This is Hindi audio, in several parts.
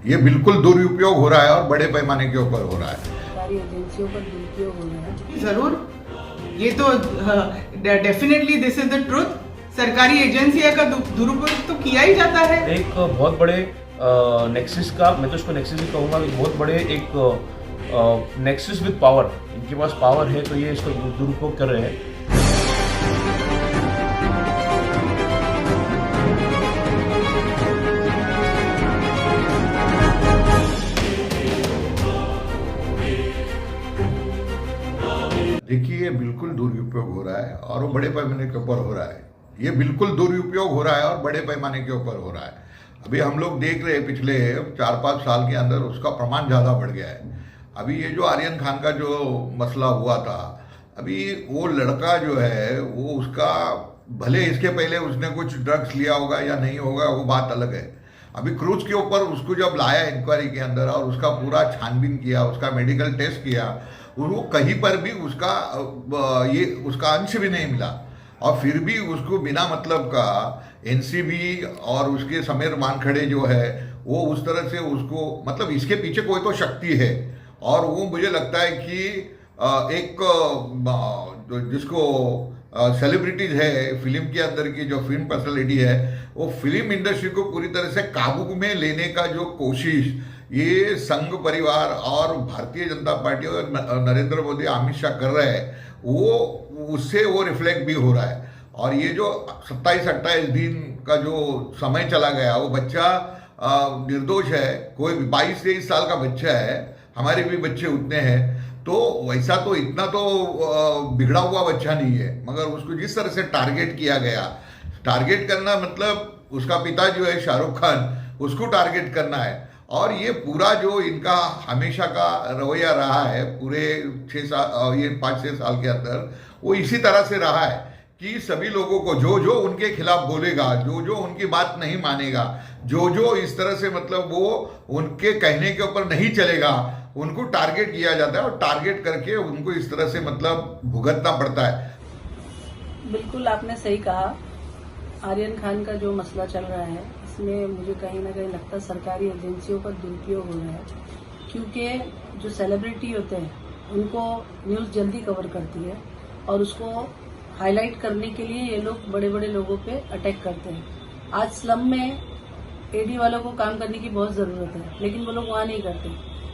ये बिल्कुल दुरुपयोग हो रहा है और बड़े पैमाने के ऊपर हो रहा है। सरकारी एजेंसियों पर दुरुपयोग हो रहा है। जरूर, ये तो definitely this is the truth. सरकारी एजेंसियों का दुरुपयोग तो किया ही जाता है। एक बहुत बड़े नेक्सस का, मैं तो इसको नेक्सस ही कहूँगा, एक बहुत बड़े एक नेक्सस विद पावर, इनके पास पावर है तो ये इसका दुरुपयोग कर रहे हैं। देखिए, ये बिल्कुल दुरुपयोग हो रहा है और वो बड़े पैमाने के ऊपर हो रहा है। ये बिल्कुल दुरुपयोग हो रहा है और बड़े पैमाने के ऊपर हो रहा है। अभी हम लोग देख रहे हैं पिछले 4-5 साल के अंदर उसका प्रमाण ज़्यादा बढ़ गया है। अभी ये जो आर्यन खान का जो मसला हुआ था, अभी वो लड़का जो है वो उसका, भले इसके पहले उसने कुछ ड्रग्स लिया होगा या नहीं होगा वो बात अलग है। अभी क्रूज के ऊपर उसको जब लाया इंक्वायरी के अंदर और उसका पूरा छानबीन किया, उसका मेडिकल टेस्ट किया, वो कहीं पर भी उसका ये उसका अंश भी नहीं मिला और फिर भी उसको बिना मतलब का एनसीबी और उसके समीर वानखेड़े जो है वो उस तरह से उसको, मतलब इसके पीछे कोई तो शक्ति है और वो मुझे लगता है कि एक जिसको सेलिब्रिटीज है फिल्म के अंदर की, जो फिल्म पर्सनैलिटी है, वो फिल्म इंडस्ट्री को पूरी तरह से काबू में लेने का जो कोशिश ये संघ परिवार और भारतीय जनता पार्टी और नरेंद्र मोदी, अमित शाह कर रहे हैं, वो उससे वो रिफ्लेक्ट भी हो रहा है। और ये जो 27-28 दिन का जो समय चला गया, वो बच्चा निर्दोष है, कोई 22-23 साल का बच्चा है, हमारे भी बच्चे उतने हैं, तो वैसा तो इतना तो बिगड़ा हुआ बच्चा नहीं है, मगर उसको जिस तरह से टारगेट किया गया, टारगेट करना मतलब उसका पिता जो है शाहरुख खान, उसको टारगेट करना है। और ये पूरा जो इनका हमेशा का रवैया रहा है पूरे 6 साल, ये 5-6 साल के अंदर, वो इसी तरह से रहा है कि सभी लोगों को जो जो उनके खिलाफ बोलेगा, जो जो उनकी बात नहीं मानेगा, जो जो इस तरह से मतलब वो उनके कहने के ऊपर नहीं चलेगा, उनको टारगेट किया जाता है और टारगेट करके उनको इस तरह से मतलब भुगतना पड़ता है। बिल्कुल आपने सही कहा। आर्यन खान का जो मसला चल रहा है, इसमें मुझे कहीं ना कहीं लगता है सरकारी एजेंसियों का दुरुपयोग हो रहा है, क्योंकि जो सेलिब्रिटी होते हैं उनको न्यूज़ जल्दी कवर करती है और उसको हाईलाइट करने के लिए ये लोग बड़े बड़े लोगों पे अटैक करते हैं। आज स्लम में एडी वालों को काम करने की बहुत ज़रूरत है, लेकिन वो लोग वहाँ नहीं करते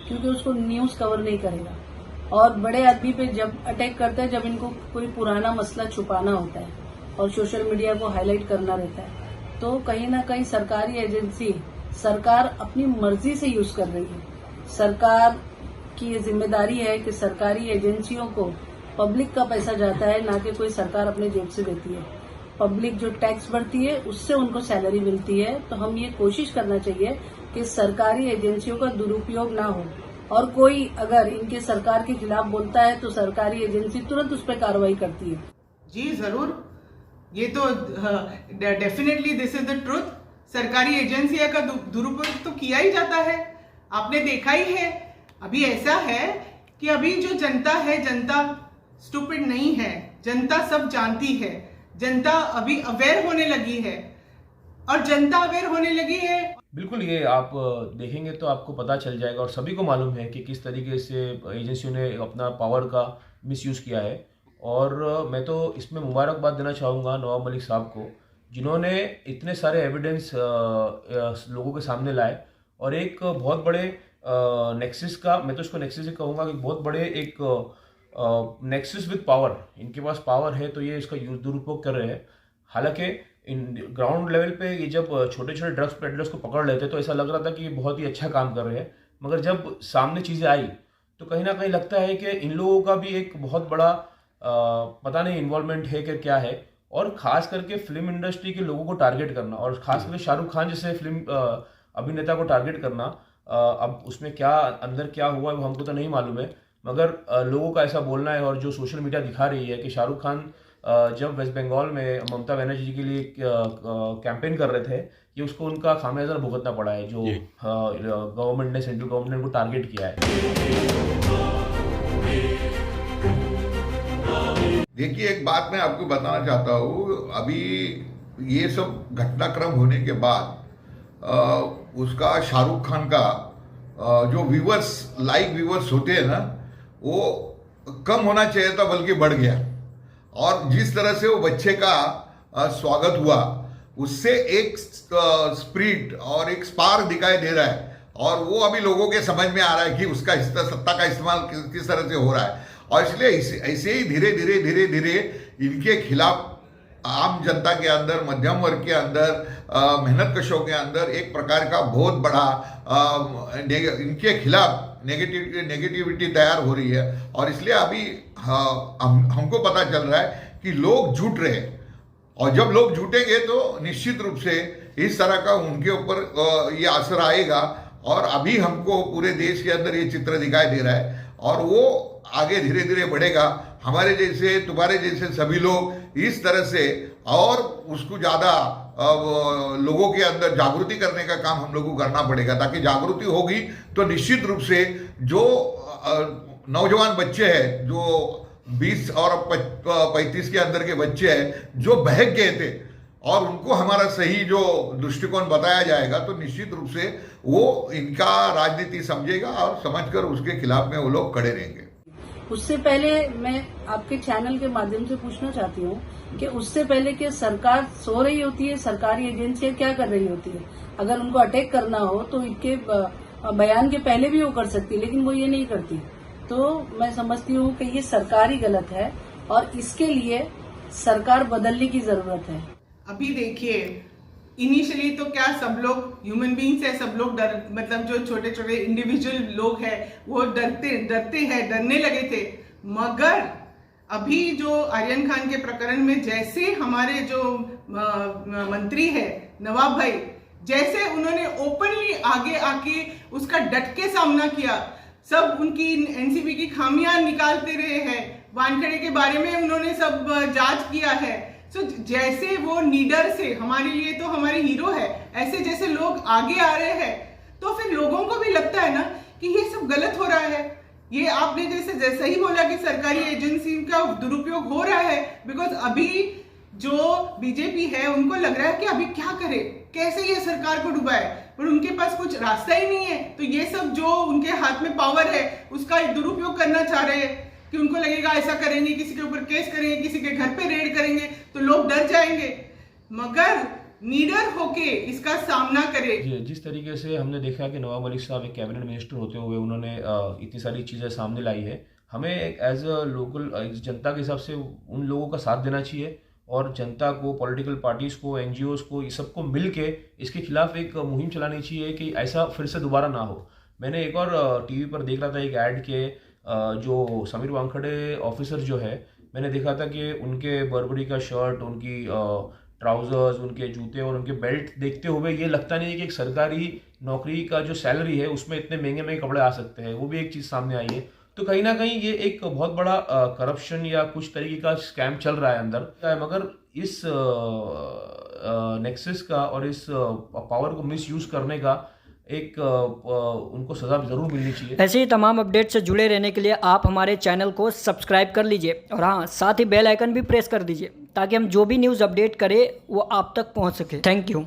क्योंकि उसको न्यूज़ कवर नहीं करेगा। और बड़े आदमी पे जब अटैक करते हैं जब इनको कोई पुराना मसला छुपाना होता है और सोशल मीडिया को हाईलाइट करना रहता है, तो कहीं ना कहीं सरकारी एजेंसी, सरकार अपनी मर्जी से यूज कर रही है। सरकार की ये जिम्मेदारी है कि सरकारी एजेंसियों को पब्लिक का पैसा जाता है, ना कि कोई सरकार अपने जेब से देती है। पब्लिक जो टैक्स भरती है उससे उनको सैलरी मिलती है। तो हम ये कोशिश करना चाहिए कि सरकारी एजेंसियों का दुरुपयोग ना हो और कोई अगर इनके सरकार के खिलाफ बोलता है तो सरकारी एजेंसी तुरंत उस पर कार्रवाई करती है। जी जरूर, ये तो definitely this is the truth. सरकारी एजेंसियों का दुरुपयोग तो किया ही जाता है, आपने देखा ही है। अभी ऐसा है कि अभी जो जनता है, जनता स्टूपिड नहीं है, जनता सब जानती है, जनता अभी अवेयर होने लगी है और जनता अवेयर होने लगी है। बिल्कुल, ये आप देखेंगे तो आपको पता चल जाएगा और सभी को मालूम है कि किस तरीके से एजेंसियों ने अपना पावर का मिसयूज़ किया है। और मैं तो इसमें मुबारकबाद देना चाहूँगा नवाब मलिक साहब को, जिन्होंने इतने सारे एविडेंस लोगों के सामने लाए और एक बहुत बड़े नेक्सस का, मैं तो इसको नेक्सस ही कहूँगा, कि बहुत बड़े एक नेक्सस विद पावर, इनके पास पावर है तो ये इसका दुरुपयोग कर रहे हैं। हालांकि इन ग्राउंड लेवल पे ये जब छोटे छोटे ड्रग्स पेडलर्स को पकड़ लेते तो ऐसा लग रहा था कि ये बहुत ही अच्छा काम कर रहे हैं, मगर जब सामने चीज़ें आई तो कहीं ना कहीं लगता है कि इन लोगों का भी एक बहुत बड़ा पता नहीं इन्वॉल्वमेंट है कि क्या है। और ख़ास करके फिल्म इंडस्ट्री के लोगों को टारगेट करना और ख़ास करके शाहरुख खान जैसे फिल्म अभिनेता को टारगेट करना, अब उसमें क्या अंदर क्या हुआ वो हमको तो नहीं मालूम है, मगर लोगों का ऐसा बोलना है और जो सोशल मीडिया दिखा रही है कि शाहरुख खान जब वेस्ट बंगाल में ममता बनर्जी जी के लिए कैंपेन कर रहे थे, ये उसको उनका खामियाजा भुगतना पड़ा है, जो गवर्नमेंट ने, सेंट्रल गवर्नमेंट ने उनको टारगेट किया है। देखिए, एक बात मैं आपको बताना चाहता हूँ। अभी ये सब घटनाक्रम होने के बाद उसका शाहरुख खान का जो व्यूवर्स लाइव व्यूवर्स होते हैं ना, वो कम होना चाहिए था बल्कि बढ़ गया। और जिस तरह से वो बच्चे का स्वागत हुआ, उससे एक स्पिरिट और एक स्पार्क दिखाई दे रहा है, और वो अभी लोगों के समझ में आ रहा है कि उसका सत्ता का इस्तेमाल किस तरह से हो रहा है। और इसलिए ऐसे ही धीरे धीरे इनके खिलाफ आम जनता के अंदर, मध्यम वर्ग के अंदर, मेहनत कशों के अंदर एक प्रकार का बहुत बड़ा इनके खिलाफ नेगेटिविटी तैयार हो रही है। और इसलिए अभी हमको पता चल रहा है कि लोग जुट रहे हैं, और जब लोग जुटेंगे तो निश्चित रूप से इस तरह का उनके ऊपर ये असर आएगा। और अभी हमको पूरे देश के अंदर ये चित्र दिखाई दे रहा है, और वो आगे धीरे धीरे बढ़ेगा। हमारे जैसे, तुम्हारे जैसे सभी लोग इस तरह से और उसको ज़्यादा लोगों के अंदर जागृति करने का काम हम लोग को करना पड़ेगा, ताकि जागृति होगी तो निश्चित रूप से जो नौजवान बच्चे हैं, जो 20 और 35 के अंदर के बच्चे हैं जो बहक गए थे, और उनको हमारा सही जो दृष्टिकोण बताया जाएगा, तो निश्चित रूप से वो इनका राजनीति समझेगा और समझकर उसके खिलाफ में वो लोग खड़े रहेंगे। उससे पहले मैं आपके चैनल के माध्यम से पूछना चाहती हूँ कि उससे पहले कि सरकार सो रही होती है, सरकारी एजेंसियां क्या कर रही होती है? अगर उनको अटैक करना हो तो इनके बयान के पहले भी वो कर सकती है, लेकिन वो ये नहीं करती। तो मैं समझती हूँ कि ये सरकार ही गलत है, और इसके लिए सरकार बदलने की जरूरत है। अभी देखिए, इनिशियली तो क्या सब लोग ह्यूमन बींग्स है, सब लोग डर, मतलब जो छोटे छोटे इंडिविजुअल लोग हैं वो डरने लगे थे। मगर अभी जो आर्यन खान के प्रकरण में जैसे हमारे जो मंत्री है नवाब भाई, जैसे उन्होंने ओपनली आगे आके उसका डट के सामना किया, सब उनकी एनसीबी की खामियां निकालते रहे हैं, वानखेड़े के बारे में उन्होंने सब जांच किया है। सो जैसे वो नीडर से हमारे लिए तो हमारे हीरो है, ऐसे जैसे लोग आगे आ रहे हैं, तो फिर लोगों को भी लगता है ना कि ये सब गलत हो रहा है। ये आपने जैसे ही बोला कि सरकारी एजेंसी का दुरुपयोग हो रहा है, बिकॉज अभी जो बीजेपी है उनको लग रहा है कि अभी क्या करे, कैसे ये सरकार को डुबाए, पर उनके पास कुछ रास्ता ही नहीं है। तो ये सब जो उनके हाथ में पावर है उसका दुरुपयोग करना चाह रहे हैं कि उनको लगेगा ऐसा करेंगे, किसी के ऊपर केस करेंगे, किसी के घर पे रेड करेंगे तो लोग डर जाएंगे। मगर नीडर होके इसका सामना करे। जिस तरीके से हमने देखा कि नवाब मलिक साहब एक कैबिनेट मिनिस्टर होते हुए उन्होंने इतनी सारी चीज़ें सामने लाई है, हमें एज अ लोकल जनता के हिसाब से उन लोगों का साथ देना चाहिए, और जनता को, पॉलिटिकल पार्टीज़ को, एनजीओज़ को, इस सबको मिल के इसके खिलाफ एक मुहिम चलानी चाहिए कि ऐसा फिर से दोबारा ना हो। मैंने एक और टीवी पर देख रहा था एक ऐड के जो समीर वानखेड़े ऑफिसर जो है, मैंने देखा था कि उनके बर्बरी का शर्ट, उनकी ट्राउजर्स, उनके जूते और उनके बेल्ट देखते हुए ये लगता नहीं है कि एक सरकारी नौकरी का जो सैलरी है उसमें इतने महंगे महंगे कपड़े आ सकते हैं। वो भी एक चीज़ सामने आई है। तो कहीं ना कहीं ये एक बहुत बड़ा करप्शन या कुछ तरीके का स्कैम चल रहा है अंदर। मगर इस नेक्सस का और इस पावर को मिसयूज करने का एक उनको सजा जरूर मिलनी चाहिए। ऐसे ही तमाम अपडेट से जुड़े रहने के लिए आप हमारे चैनल को सब्सक्राइब कर लीजिए, और हाँ, साथ ही बेल आइकन भी प्रेस कर दीजिए ताकि हम जो भी न्यूज़ अपडेट करें वो आप तक पहुंच सके। Thank you.